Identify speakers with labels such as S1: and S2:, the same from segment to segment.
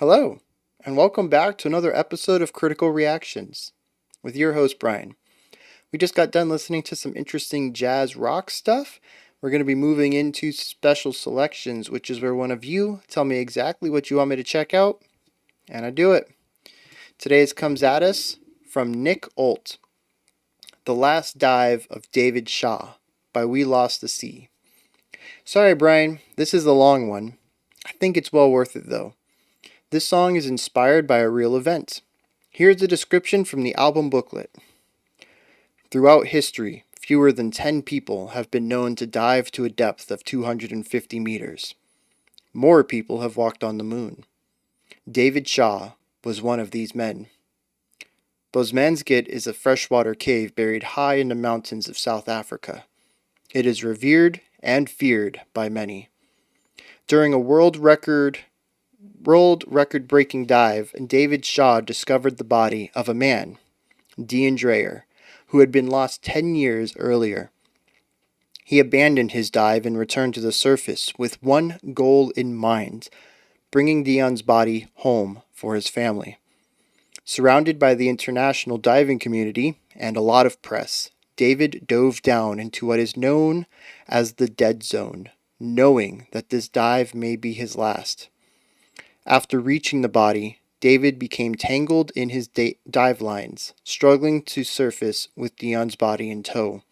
S1: Hello, and welcome back to another episode of Critical Reactions with your host, Bryan. We just got done listening to some interesting jazz rock stuff. We're going to be moving into special selections, which is where one of you tell me exactly what you want me to check out, and I do it. Today's comes at us from Nick Olt, The Last Dive of David Shaw by We Lost the Sea. Sorry, Bryan, this is the long one. I think it's well worth it, though. This song is inspired by a real event. Here's a description from the album booklet. Throughout history, fewer than 10 people have been known to dive to a depth of 250 meters. More people have walked on the moon. David Shaw was one of these men. Bosmansgit is a freshwater cave buried high in the mountains of South Africa. It is revered and feared by many. During a world record-breaking dive, David Shaw discovered the body of a man, Dean Dreyer, who had been lost 10 years earlier. He abandoned his dive and returned to the surface with one goal in mind, bringing Dion's body home for his family. Surrounded by the international diving community and a lot of press, David dove down into what is known as the dead zone, knowing that this dive may be his last. After reaching the body, David became tangled in his dive lines, struggling to surface with Dion's body in tow.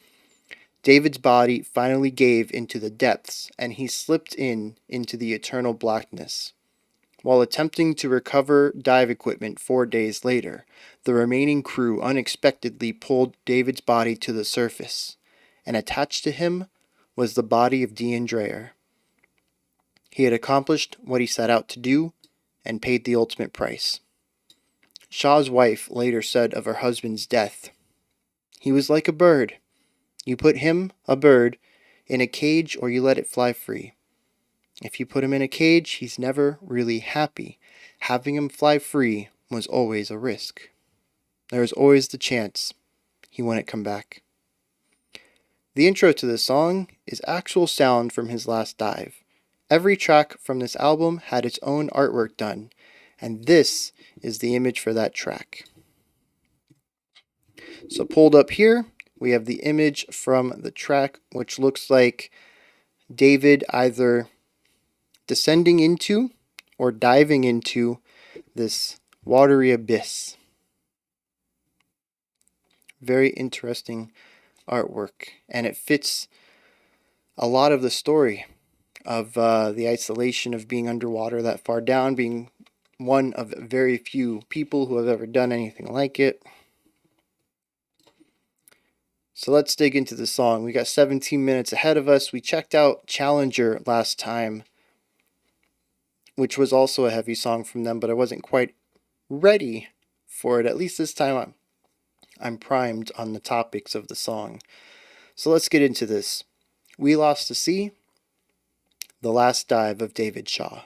S1: David's body finally gave into the depths, and he slipped into the eternal blackness. While attempting to recover dive equipment 4 days later, the remaining crew unexpectedly pulled David's body to the surface, and attached to him was the body of Dean Dreyer. He had accomplished what he set out to do, and paid the ultimate price. Shaw's wife later said of her husband's death, "He was like a bird. You put him, a bird, in a cage or you let it fly free. If you put him in a cage, he's never really happy. Having him fly free was always a risk. There was always the chance he wouldn't come back." The intro to this song is actual sound from his last dive. Every track from this album had its own artwork done, and this is the image for that track. So pulled up here, we have the image from the track, which looks like David either descending into or diving into this watery abyss. Very interesting artwork, and it fits a lot of the story of the isolation of being underwater that far down, being one of very few people who have ever done anything like it. So let's dig into the song. We got 17 minutes ahead of us. We checked out Challenger last time, which was also a heavy song from them, but I wasn't quite ready for it. At least this time I'm primed on the topics of the song. So let's get into this. We Lost the Sea, The Last Dive of David Shaw.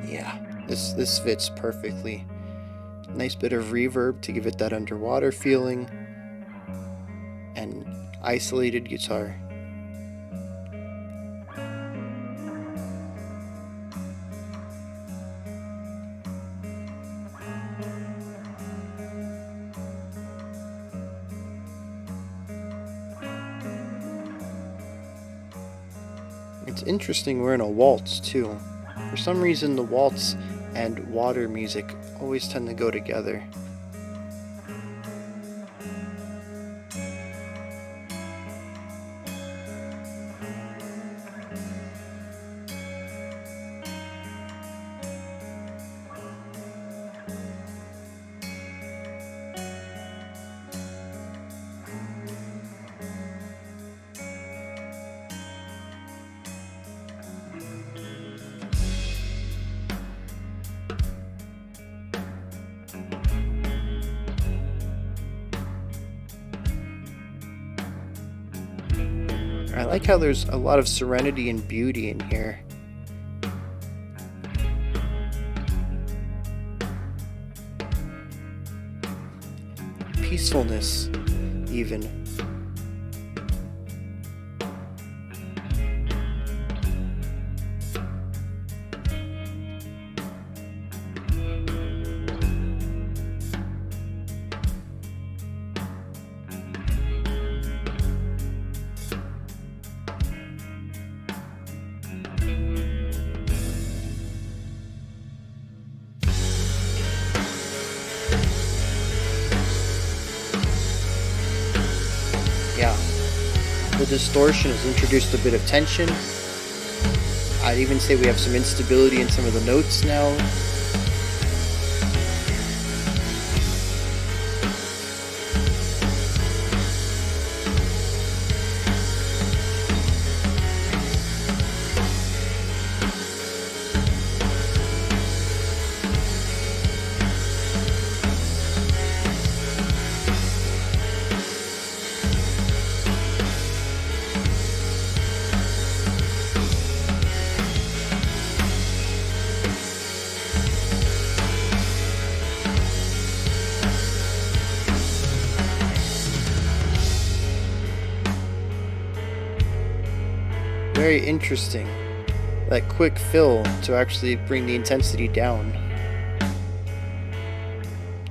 S1: Yeah, this fits perfectly. Nice bit of reverb to give it that underwater feeling, and isolated guitar. It's interesting we're in a waltz too. For some reason, the waltz and water music always tend to go together. I like how there's a lot of serenity and beauty in here. Peacefulness, even. Yeah, the distortion has introduced a bit of tension. I'd even say we have some instability in some of the notes now. Very interesting. That quick fill to actually bring the intensity down.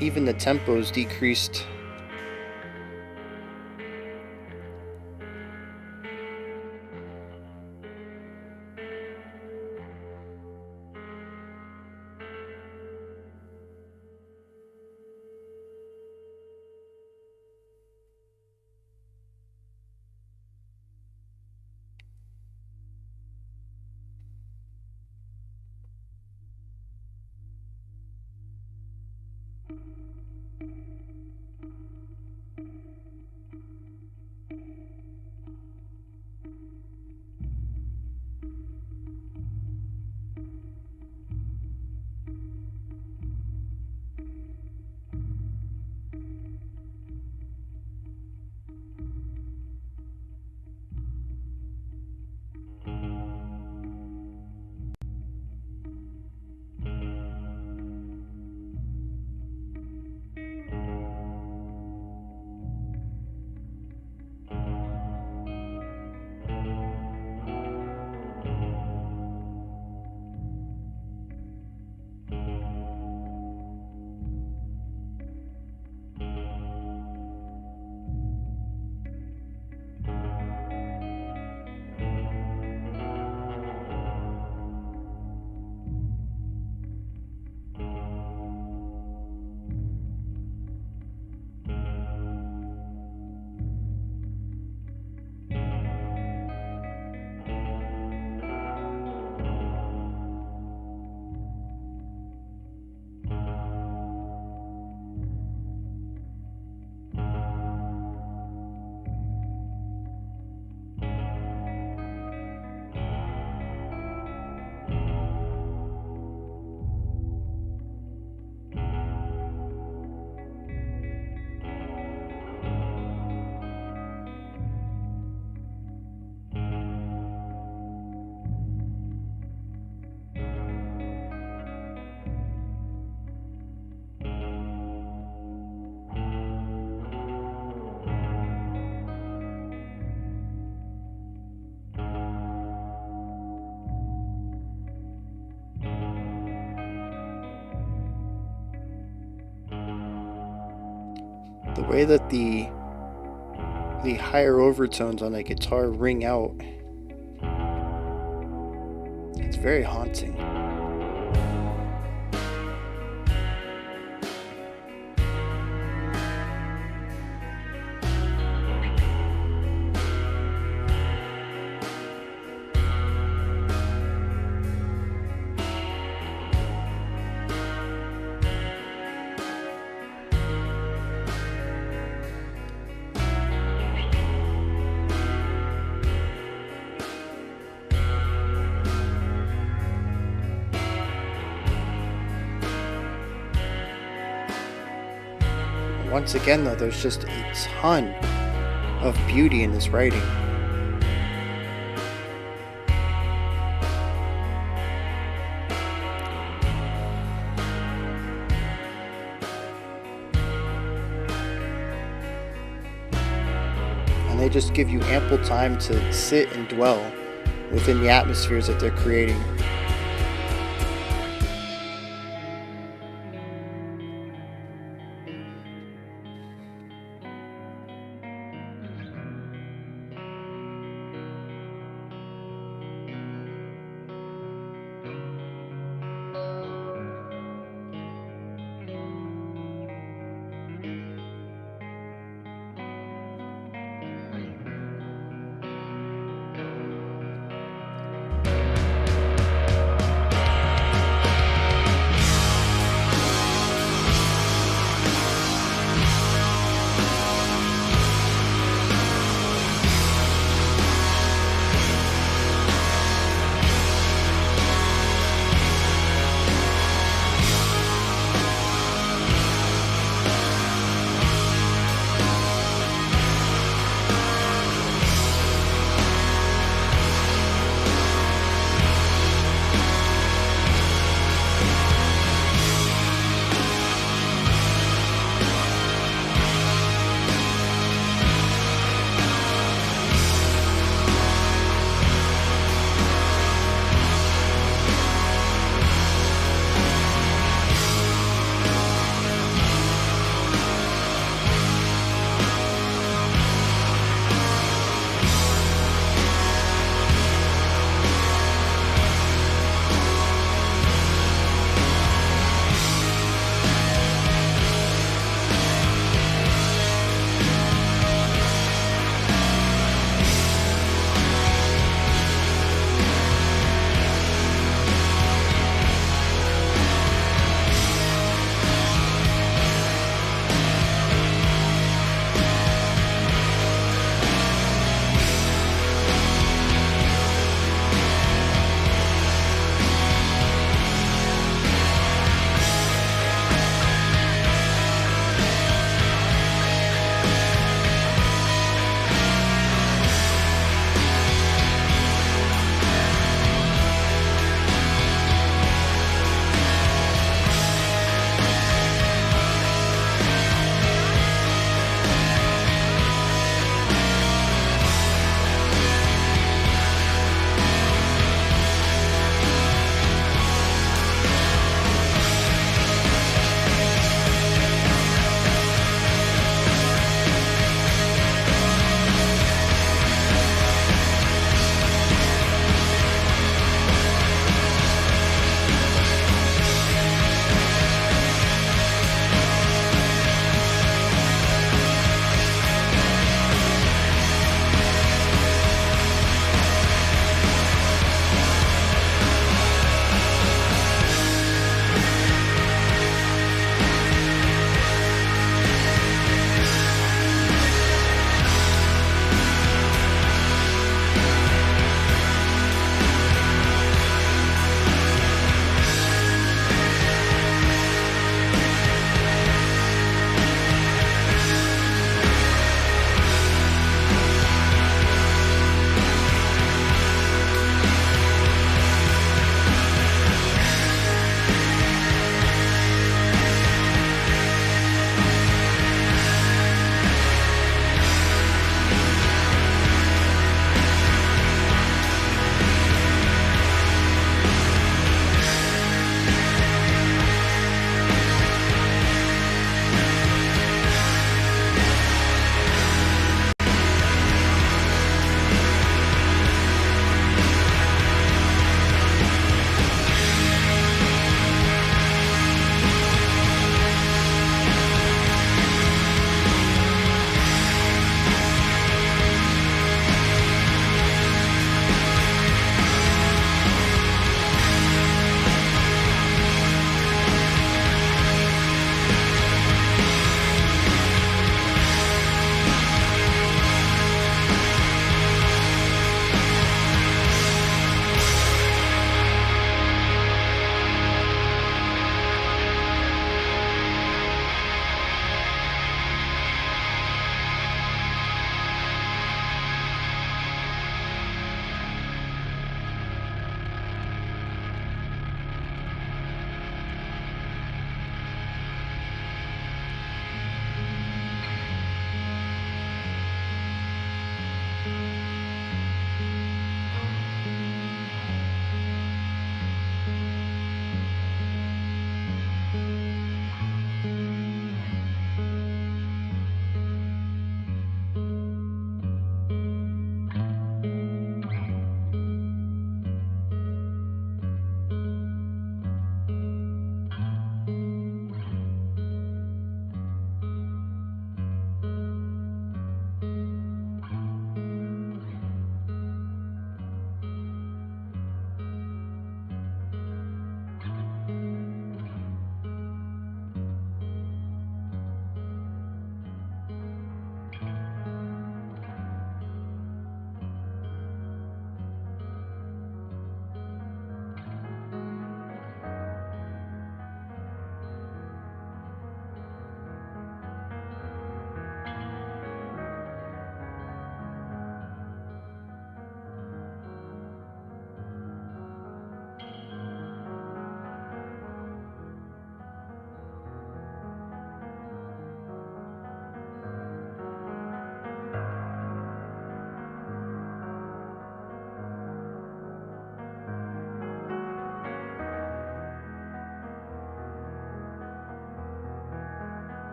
S1: Even the tempo's decreased. The way that the higher overtones on the guitar ring out, it's very haunting. Once again, though, there's just a ton of beauty in this writing. And they just give you ample time to sit and dwell within the atmospheres that they're creating.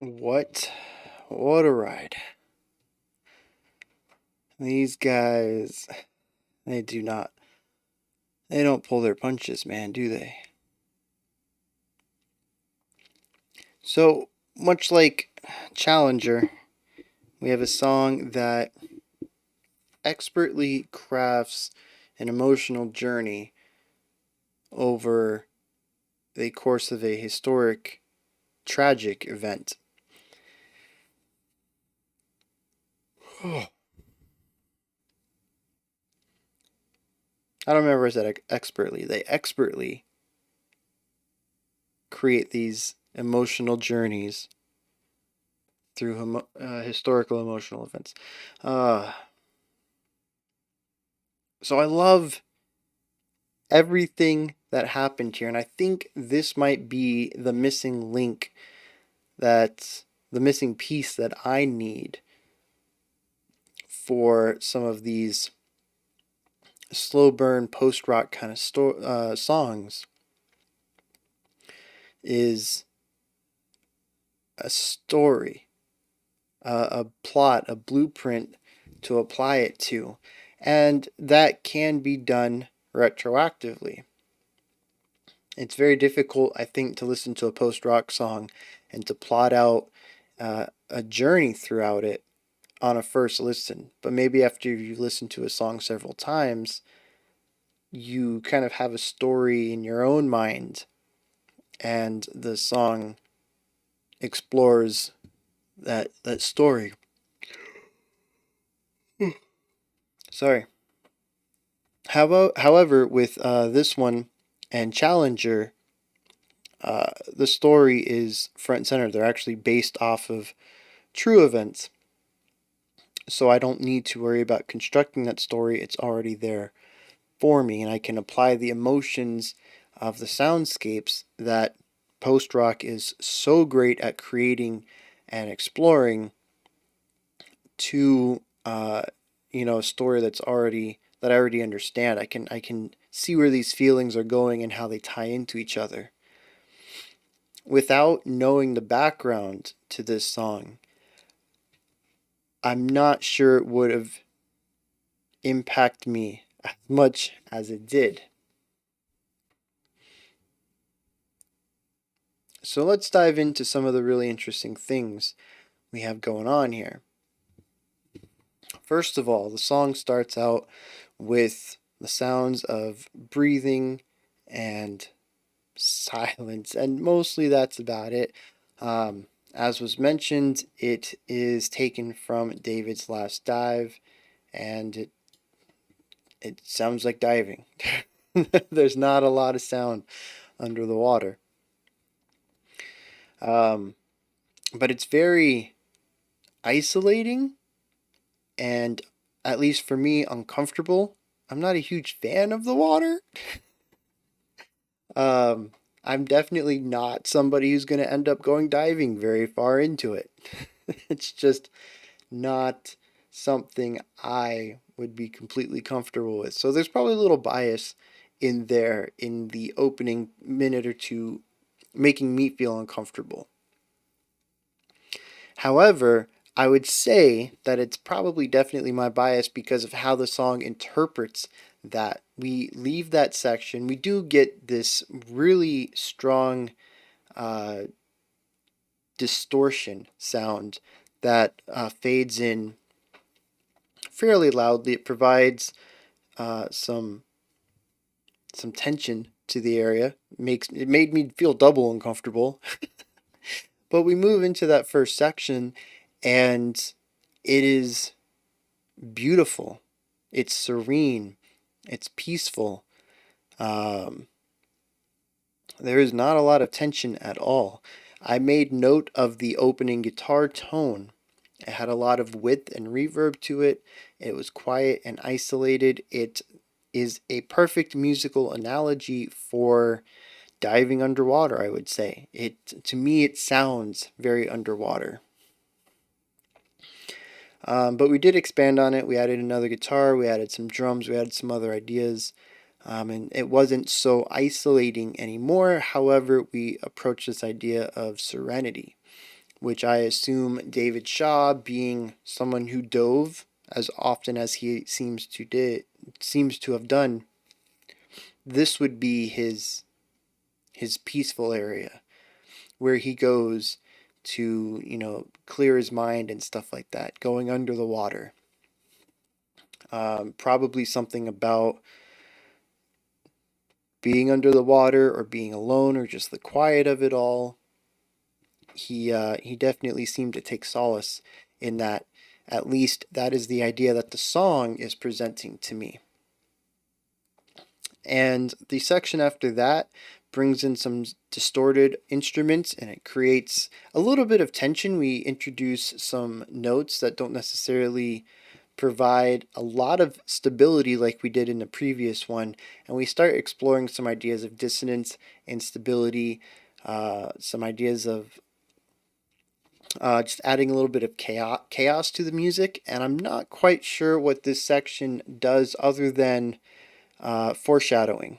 S1: What? What a ride. These guys, they do not. They don't pull their punches, man, do they? So, much like Challenger, we have a song that expertly crafts an emotional journey over the course of a historic, tragic event. I don't remember if I said expertly. They expertly create these emotional journeys through historical emotional events. Uh, so I love everything that happened here, and I think this might be the missing link, that the missing piece that I need for some of these slow burn post rock kind of songs is a story, a plot, a blueprint to apply it to. And that can be done retroactively. It's very difficult, I think, to listen to a post rock song and to plot out a journey throughout it on a first listen. But maybe after you listen to a song several times, you kind of have a story in your own mind, and the song explores that story. Sorry. However, with this one and Challenger, the story is front and center. They're actually based off of true events, so I don't need to worry about constructing that story. It's already there for me, and I can apply the emotions of the soundscapes that post rock is so great at creating and exploring to a story that I already understand. I can see where these feelings are going and how they tie into each other. Without knowing the background to this song, I'm not sure it would have impacted me as much as it did. So let's dive into some of the really interesting things we have going on here. First of all, the song starts out with the sounds of breathing and silence, and mostly that's about it. As was mentioned, it is taken from David's Last Dive, and it sounds like diving. There's not a lot of sound under the water, um, but it's very isolating and, at least for me, uncomfortable. I'm not a huge fan of the water. Um, I'm definitely not somebody who's going to end up going diving very far into it. It's just not something I would be completely comfortable with. So there's probably a little bias in there in the opening minute or two, making me feel uncomfortable. However, I would say that it's probably definitely my bias because of how the song interprets that. We leave that section. We do get this really strong uh, distortion sound that fades in fairly loudly. It provides some tension to the area. It made me feel double uncomfortable. But we move into that first section, and it is beautiful. It's serene. It's peaceful. Um, there is not a lot of tension at all. I made note of the opening guitar tone. It had a lot of width and reverb to it. It was quiet and isolated. It is a perfect musical analogy for diving underwater, I would say. To me it sounds very underwater. But we did expand on it. We added another guitar, we added some drums, we added some other ideas. And it wasn't so isolating anymore. However, we approached this idea of serenity. which I assume David Shaw, being someone who dove as often as he seems to have done, this would be his peaceful area where he goes to, clear his mind and stuff like that, going under the water. Probably something about being under the water or being alone or just the quiet of it all. He definitely seemed to take solace in that. At least that is the idea that the song is presenting to me. And the section after that brings in some distorted instruments and it creates a little bit of tension. We introduce some notes that don't necessarily provide a lot of stability like we did in the previous one, and we start exploring some ideas of dissonance and stability, some ideas of just adding a little bit of chaos to the music. And I'm not quite sure what this section does other than foreshadowing.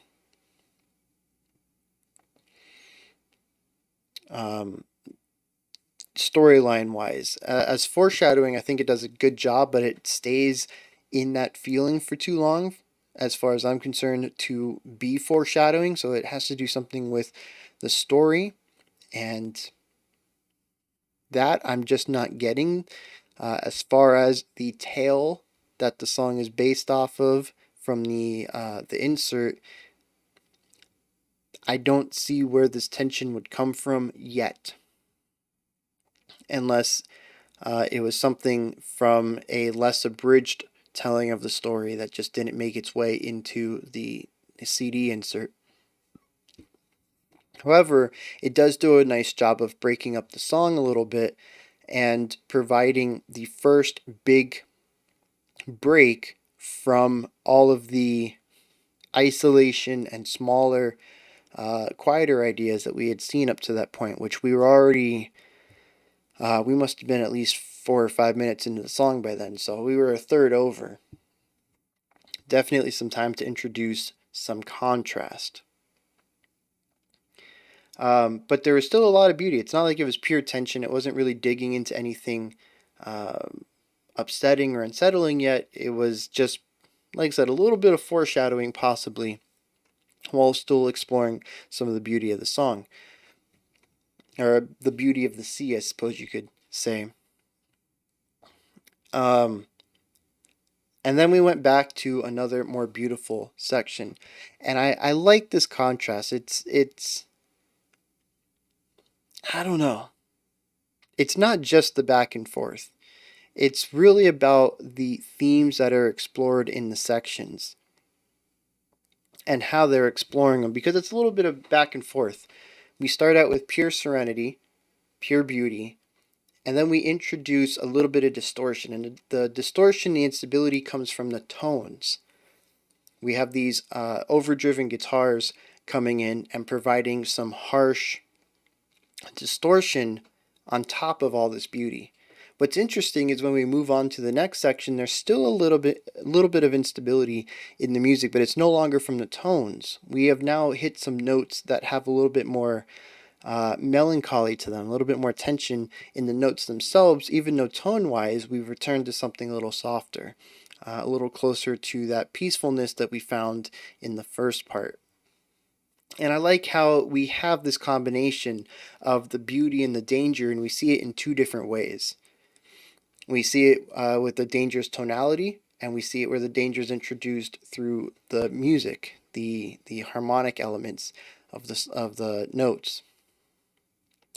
S1: Storyline wise, as foreshadowing, I think it does a good job, but it stays in that feeling for too long, as far as I'm concerned, to be foreshadowing. So it has to do something with the story, and that I'm just not getting. As far as the tale that the song is based off of from the insert, I don't see where this tension would come from yet, unless it was something from a less abridged telling of the story that just didn't make its way into the CD insert. However, it does do a nice job of breaking up the song a little bit and providing the first big break from all of the isolation and smaller, quieter ideas that we had seen up to that point, which we were already, we must have been at least 4 or 5 minutes into the song by then, so we were a third over. Definitely some time to introduce some contrast. But there was still a lot of beauty. It's not like it was pure tension. It wasn't really digging into anything upsetting or unsettling yet. It was just, like I said, a little bit of foreshadowing possibly, while still exploring some of the beauty of the song. Or the beauty of the sea, I suppose you could say. And then we went back to another more beautiful section. And I like this contrast. It's I don't know. It's not just the back and forth. It's really about the themes that are explored in the sections and how they're exploring them, because it's a little bit of back and forth. We start out with pure serenity, pure beauty, and then we introduce a little bit of distortion. And the distortion, the instability comes from the tones. We have these overdriven guitars coming in and providing some harsh distortion on top of all this beauty. What's interesting is when we move on to the next section, there's still a little bit of instability in the music, but it's no longer from the tones. We have now hit some notes that have a little bit more melancholy to them, a little bit more tension in the notes themselves, even though tone-wise we've returned to something a little softer, a little closer to that peacefulness that we found in the first part. And I like how we have this combination of the beauty and the danger, and we see it in two different ways. We see it with the dangerous tonality, and we see it where the danger is introduced through the music, the harmonic elements of the notes.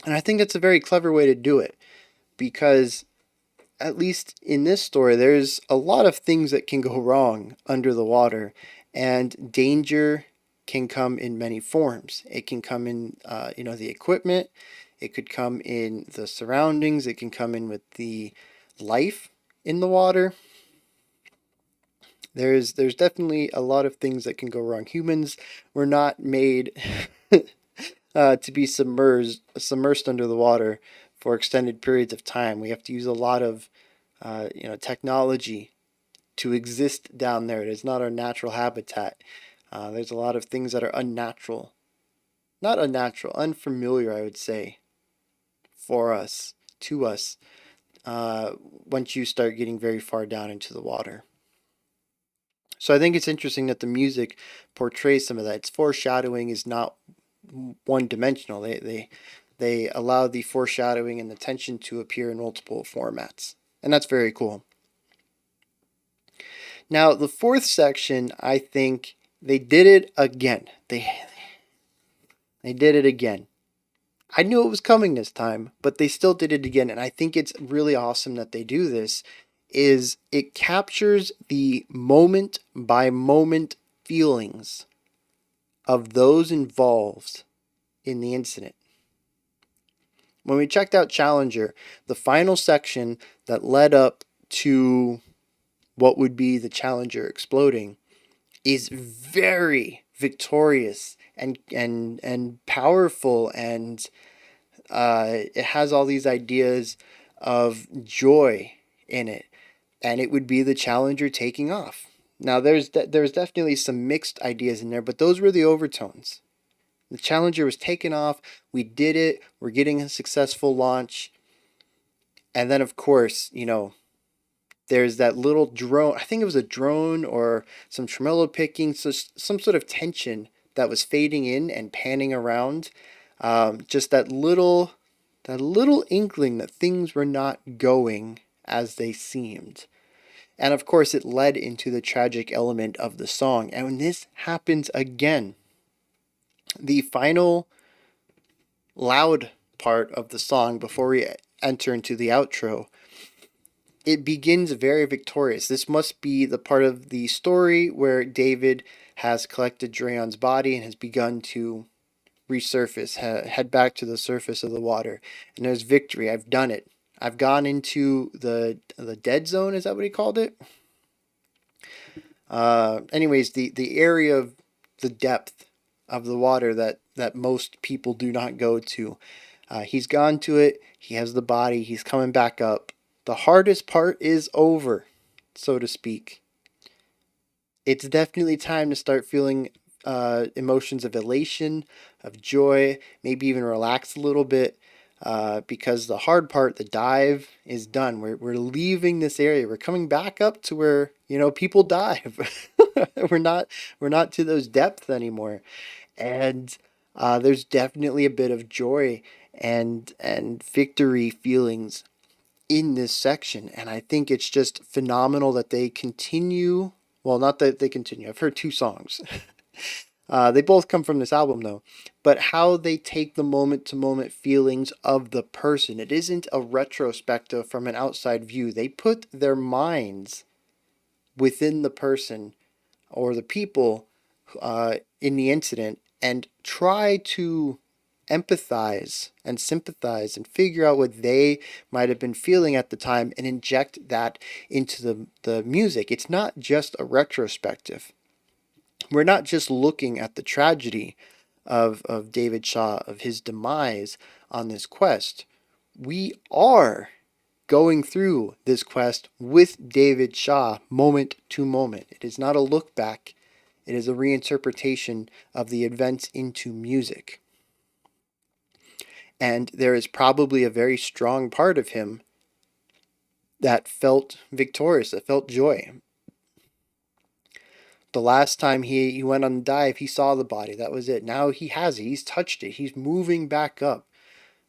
S1: And I think that's a very clever way to do it, because at least in this story, there's a lot of things that can go wrong under the water, and danger can come in many forms. It can come in, the equipment. It could come in the surroundings. It can come in with the life in the water. There's definitely a lot of things that can go wrong. Humans were not made to be submersed under the water for extended periods of time. We have to use a lot of technology to exist down there. It is not our natural habitat. There's a lot of things that are unfamiliar, I would say, for us to us uh, once you start getting very far down into the water. So I think it's interesting that the music portrays some of that. Its foreshadowing is not one dimensional. They allow the foreshadowing and the tension to appear in multiple formats, and that's very cool. Now the fourth section, I think they did it again. They did it again. I knew it was coming this time, but they still did it again, and I think it's really awesome that they do this. Is it captures the moment by moment feelings of those involved in the incident. When we checked out Challenger, the final section that led up to what would be the Challenger exploding is very victorious and powerful, and it has all these ideas of joy in it, and it would be the Challenger taking off. Now there's definitely some mixed ideas in there, but those were the overtones. The Challenger was taken off. We did it. We're getting a successful launch. And then, of course, there's that little drone. I think it was a drone or some tremolo picking. So some sort of tension that was fading in and panning around. Just that little inkling that things were not going as they seemed. And of course, it led into the tragic element of the song. And when this happens again, the final loud part of the song before we enter into the outro, it begins very victorious. This must be the part of the story where David has collected Drayon's body and has begun to resurface, head back to the surface of the water. And there's victory. I've done it. I've gone into the dead zone. Is that what he called it? Anyways, the area of the depth of the water that most people do not go to. He's gone to it. He has the body. He's coming back up. The hardest part is over, so to speak. It's definitely time to start feeling emotions of elation, of joy, maybe even relax a little bit, because the hard part, the dive, is done. We're leaving this area. We're coming back up to where people dive. We're not to those depths anymore, and there's definitely a bit of joy and victory feelings in this section, and I think it's just phenomenal that they continue. Well, not that they continue. I've heard two songs. They both come from this album, though. But how they take the moment to moment feelings of the person. It isn't a retrospective from an outside view. They put their minds within the person or the people in the incident and try to empathize and sympathize and figure out what they might have been feeling at the time and inject that into the music. It's not just a retrospective. We're not just looking at the tragedy of David Shaw, of his demise on this quest. We are going through this quest with David Shaw moment to moment. It is not a look back. It is a reinterpretation of the events into music. And there is probably a very strong part of him that felt victorious, that felt joy. The last time he went on the dive, he saw the body. That was it. Now he has it. He's touched it. He's moving back up.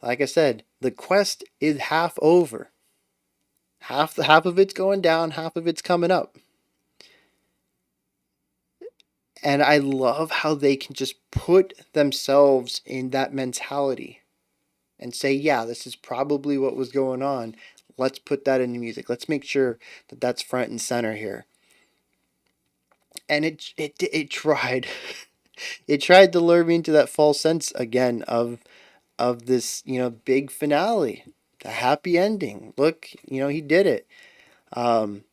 S1: Like I said, the quest is half over. Half of it's going down, half of it's coming up. And I love how they can just put themselves in that mentality and say, yeah, this is probably what was going on. Let's put that in the music. Let's make sure that that's front and center here. And it tried. It tried to lure me into that false sense again of this, big finale, the happy ending. Look, he did it. And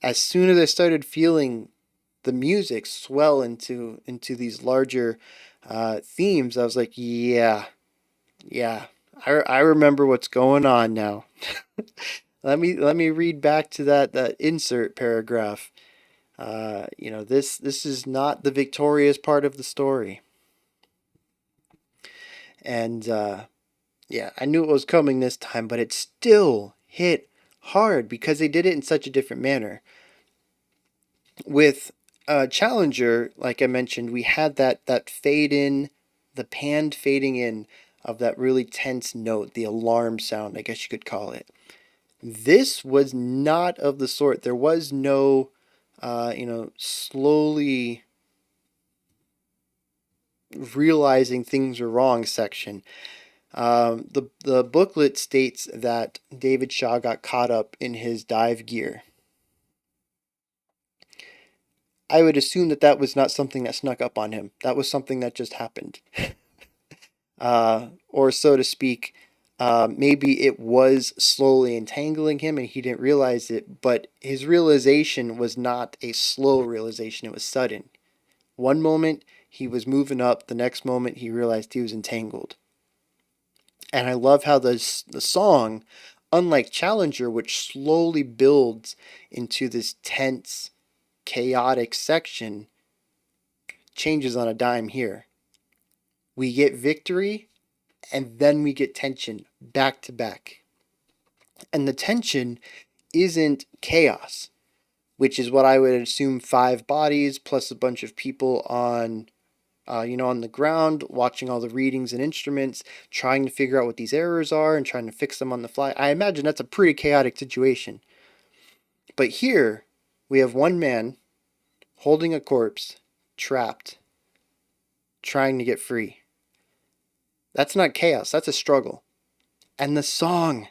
S1: as soon as I started feeling the music swell into these larger themes, I was like, yeah, I remember what's going on now. Let me read back to that insert paragraph. This is not the victorious part of the story, and Yeah, I knew it was coming this time, but it still hit hard because they did it in such a different manner. With Challenger, like I mentioned, we had that fade in, the panned fading in of that really tense note, the alarm sound, I guess you could call it. This was not of the sort. There was no, slowly realizing things were wrong section. The booklet states that David Shaw got caught up in his dive gear. I would assume that that was not something that snuck up on him. That was something that just happened. Or so to speak, maybe it was slowly entangling him and he didn't realize it, but his realization was not a slow realization, it was sudden. One moment he was moving up, the next moment he realized he was entangled. And I love how the song, unlike Challenger, which slowly builds into this tense, chaotic section, changes on a dime here. We get victory and then we get tension back to back. And the tension isn't chaos, which is what I would assume five bodies plus a bunch of people on the ground, watching all the readings and instruments, trying to figure out what these errors are and trying to fix them on the fly. I imagine that's a pretty chaotic situation. But here, we have one man holding a corpse, trapped, trying to get free. That's not chaos, that's a struggle. And the song,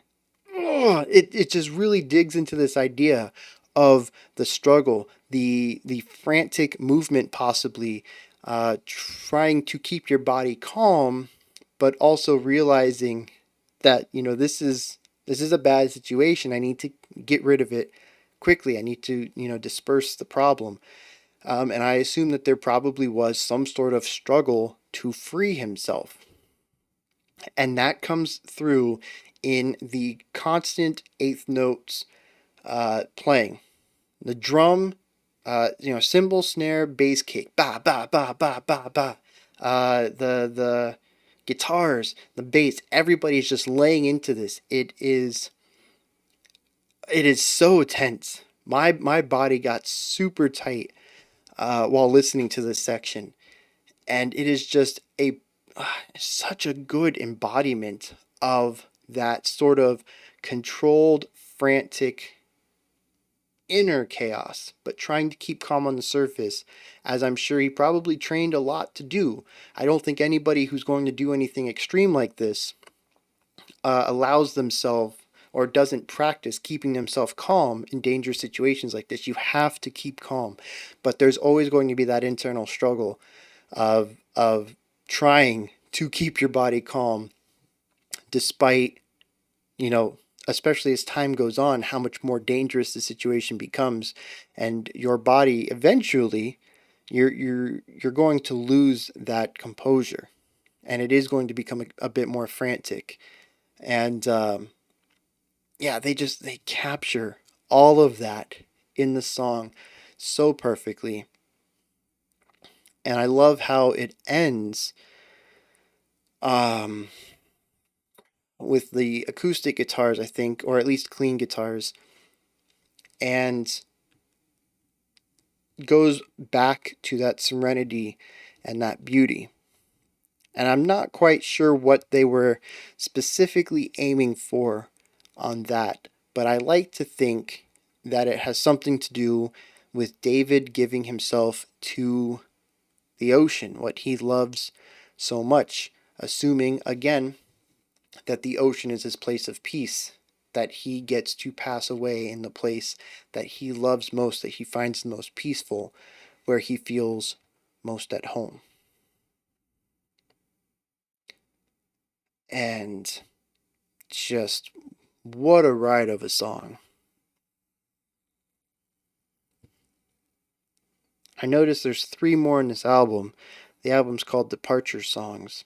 S1: it just really digs into this idea of the struggle, the frantic movement, possibly trying to keep your body calm, but also realizing that this is a bad situation. I need to get rid of it quickly. I need to disperse the problem. And I assume that there probably was some sort of struggle to free himself. And that comes through in the constant eighth notes playing. The drum, cymbal, snare, bass kick, ba ba ba ba ba ba. The guitars, the bass, everybody's just laying into this. It is so tense. My body got super tight while listening to this section, and it is just a such a good embodiment of that sort of controlled, frantic inner chaos, but trying to keep calm on the surface, as I'm sure he probably trained a lot to do. I don't think anybody who's going to do anything extreme like this allows themselves or doesn't practice keeping themselves calm in dangerous situations like this. You have to keep calm, but there's always going to be that internal struggle of trying to keep your body calm despite, you know, especially as time goes on, how much more dangerous the situation becomes, and your body eventually, you're going to lose that composure, and it is going to become a bit more frantic. And yeah, they capture all of that in the song so perfectly, and I love how it ends. Um, with the acoustic guitars, I think, or at least clean guitars, and goes back to that serenity and that beauty. And I'm not quite sure what they were specifically aiming for on that, but I like to think that it has something to do with David giving himself to the ocean, what he loves so much, assuming, again, that the ocean is his place of peace, that he gets to pass away in the place that he loves most, that he finds the most peaceful, where he feels most at home. And just what a ride of a song. I noticed there's three more in this album. The album's called Departure Songs.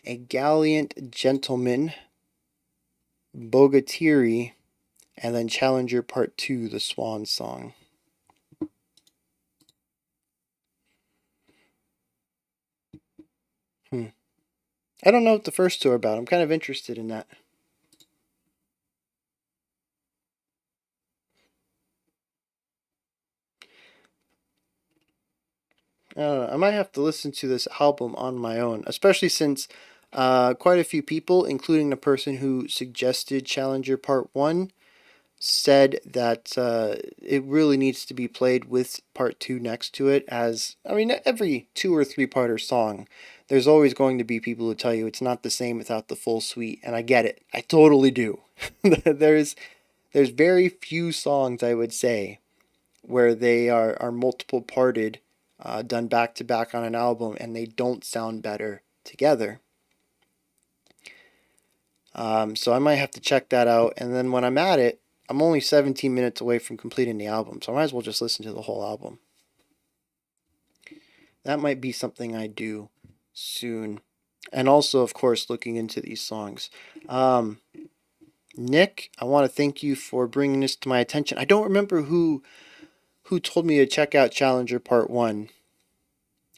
S1: A Gallant Gentleman, Bogatiri, and then Challenger Part 2, the Swan Song. Hmm. I don't know what the first two are about. I'm kind of interested in that. I don't know. I might have to listen to this album on my own, especially since quite a few people, including the person who suggested Challenger Part 1, said that it really needs to be played with Part 2 next to it. As, I mean, every two or three parter song, there's always going to be people who tell you it's not the same without the full suite, and I get it. I totally do. there's there's very few songs, I would say, where they are multiple parted, done back to back on an album, and they don't sound better together. So I might have to check that out. And then when I'm at it, I'm only 17 minutes away from completing the album, so I might as well just listen to the whole album. That might be something I do soon. And also, of course, looking into these songs. Um, Nick, I want to thank you for bringing this to my attention. I don't remember who told me to check out Challenger Part 1.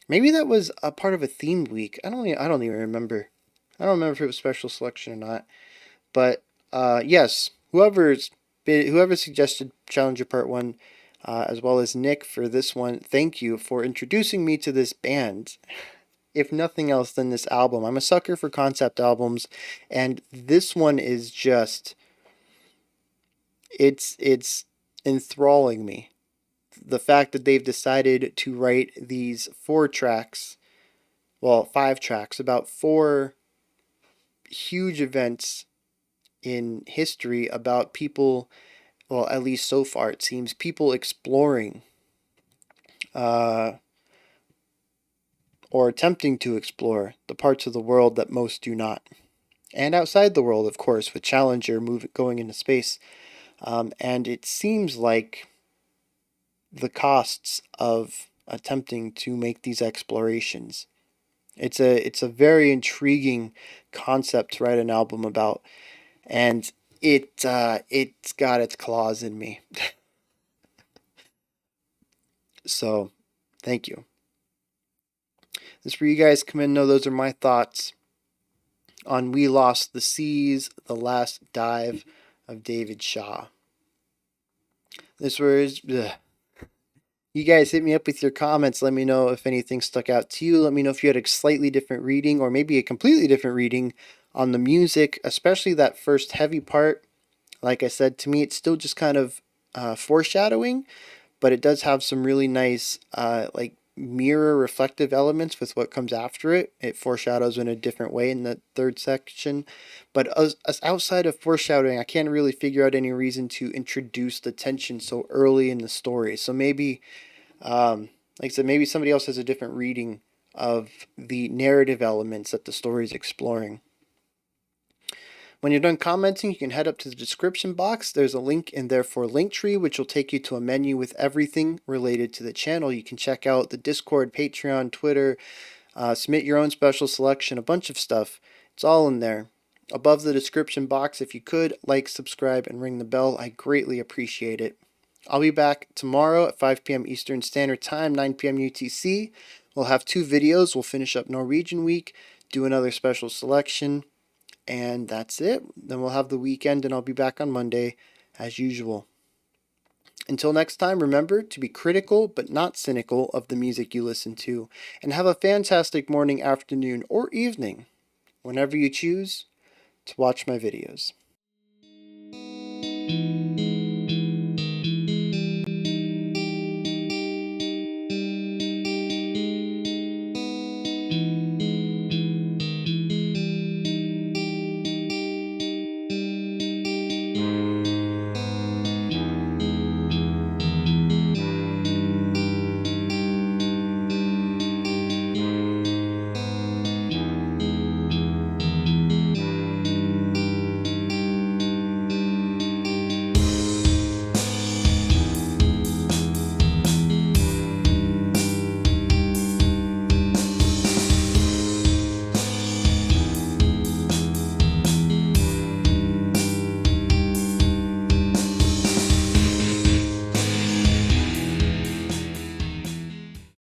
S1: Maybe that was a part of a themed week. I don't even remember. I don't remember if it was special selection or not. But yes, whoever suggested Challenger Part 1, as well as Nick for this one, thank you for introducing me to this band. If nothing else than this album. I'm a sucker for concept albums, and this one is just it's enthralling me. The fact that they've decided to write these four tracks, well, five tracks about four huge events in history about people, well, at least so far it seems, people exploring uh, or attempting to explore the parts of the world that most do not. And outside the world, of course, with Challenger going into space. And it seems like the costs of attempting to make these explorations. It's a very intriguing concept to write an album about, and it's got its claws in me. So, thank you. This is where you guys come in. Know those are my thoughts on "We Lost the Seas," the last dive of David Shaw. This was. You guys hit me up with your comments. Let me know if anything stuck out to you. Let me know if you had a slightly different reading or maybe a completely different reading on the music, especially that first heavy part. Like I said, to me, it's still just kind of foreshadowing, but it does have some really nice, like mirror reflective elements with what comes after it. It foreshadows in a different way in the third section. But as outside of foreshadowing, I can't really figure out any reason to introduce the tension so early in the story. So maybe like I said, maybe somebody else has a different reading of the narrative elements that the story is exploring. When you're done commenting, you can head up to the description box. There's a link in there for Linktree, which will take you to a menu with everything related to the channel. You can check out the Discord, Patreon, Twitter, submit your own special selection, a bunch of stuff. It's all in there. Above the description box, if you could, like, subscribe, and ring the bell, I greatly appreciate it. I'll be back tomorrow at 5 p.m. Eastern Standard Time, 9 p.m. UTC. We'll have two videos. We'll finish up Norwegian week, do another special selection, and that's it. Then we'll have the weekend, and I'll be back on Monday as usual. Until next time, remember to be critical but not cynical of the music you listen to, and have a fantastic morning, afternoon, or evening, whenever you choose to watch my videos.